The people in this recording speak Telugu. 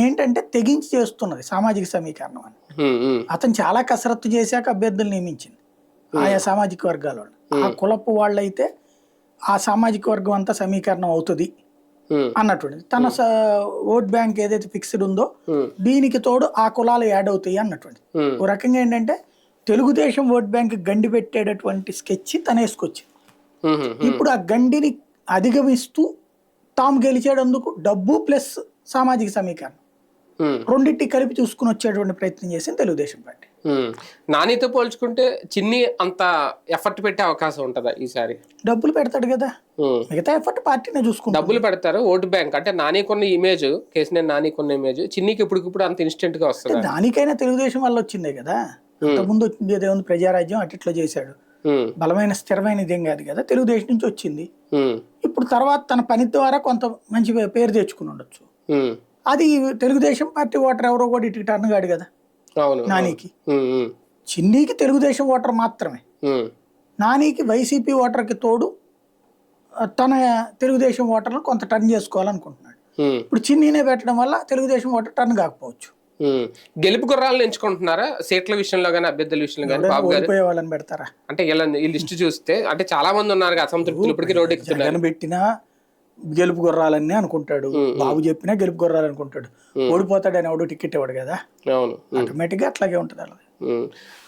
ఏంటంటే తెగించి చేస్తున్నది సామాజిక సమీకరణం అని. అతను చాలా కసరత్తు చేశాక అభ్యర్థులు నియమించింది ఆయా సామాజిక వర్గాల వాళ్ళు. ఆ కులపు వాళ్ళైతే ఆ సామాజిక వర్గం అంతా సమీకరణం అవుతుంది అన్నటువంటిది. తన ఓట్ బ్యాంక్ ఏదైతే ఫిక్స్డ్ ఉందో దీనికి తోడు ఆ కులాలు యాడ్ అవుతాయి అన్నటువంటిది. ఓ రకంగా ఏంటంటే తెలుగుదేశం ఓట్ బ్యాంక్ గండి పెట్టేటటువంటి స్కెచ్ తన వేసుకొచ్చింది. ఇప్పుడు ఆ గండిని అధిగమిస్తూ తాము గెలిచేటందుకు డబ్బు ప్లస్ సామాజిక సమీకరణం రెండింటి కలిపి చూసుకుని వచ్చేటువంటి ప్రయత్నం చేసింది తెలుగుదేశం పార్టీ. నానితో పోల్చుకుంటే చిన్ని అంత ఎఫర్ట్ పెట్టే అవకాశం ఉంటుందా ఈసారి? డబ్బులు పెడతాడు కదా, మిగతా ఎఫర్ట్ పార్టీనే చూసుకుంటాడు. డబ్బులు పెడతారు. ఓటు బ్యాంక్ అంటే నానికున్న ఇమేజ్, కేసీఆర్ నానికున్న ఇమేజ్ చిన్నికి ఇప్పటికిప్పుడు అంత ఇన్స్టెంట్ గా వస్తుంది. దానికైనా తెలుగుదేశం వల్ల వచ్చిందే కదా. అంతకుముందు వచ్చింది ఏదేముంది, ప్రజారాజ్యం అట్లా చేశాడు. బలమైన స్థిరమైనది ఏం కాదు కదా, తెలుగుదేశం నుంచి వచ్చింది. ఇప్పుడు తర్వాత తన పని ద్వారా కొంత మంచి పేరు తెచ్చుకుని ఉండొచ్చు. అది తెలుగుదేశం పార్టీ ఓటర్ ఎవరో కూడా ఇటు టర్న్ కాడు కదా నానికి. చిన్నీకి తెలుగుదేశం ఓటర్ మాత్రమే, నానికి వైసీపీ ఓటర్కి తోడు తన తెలుగుదేశం ఓటర్లు కొంత టర్న్ చేసుకోవాలనుకుంటున్నాడు. ఇప్పుడు చిన్నీనే పెట్టడం వల్ల తెలుగుదేశం ఓటర్ టర్న్ కాకపోవచ్చు. గెలుపు గుర్రాలను ఎంచుకుంటున్నారా సీట్ల విషయంలో కానీ అభ్యర్థుల విషయంలో కానీ? బాబు గారు ఓడిపోయే వాళ్ళని పెడతారా? అంటే ఈ లిస్ట్ చూస్తే అంటే చాలా మంది ఉన్నారు అసంతృప్తులు ఇప్పటికీ రోడ్డు ఎక్కుతున్నారు. జగన్ పెట్టినా గెలుపు గుర్రాలన్నీ అనుకుంటాడు, బాబు చెప్పినా గెలుపు గుర్రాలు అనుకుంటాడు. ఓడిపోతాడు అని ఎవడు టికెట్ ఇవ్వడు కదా, అవును, ఆటోమేటిక్ గా అట్లాగే ఉంటది అలా.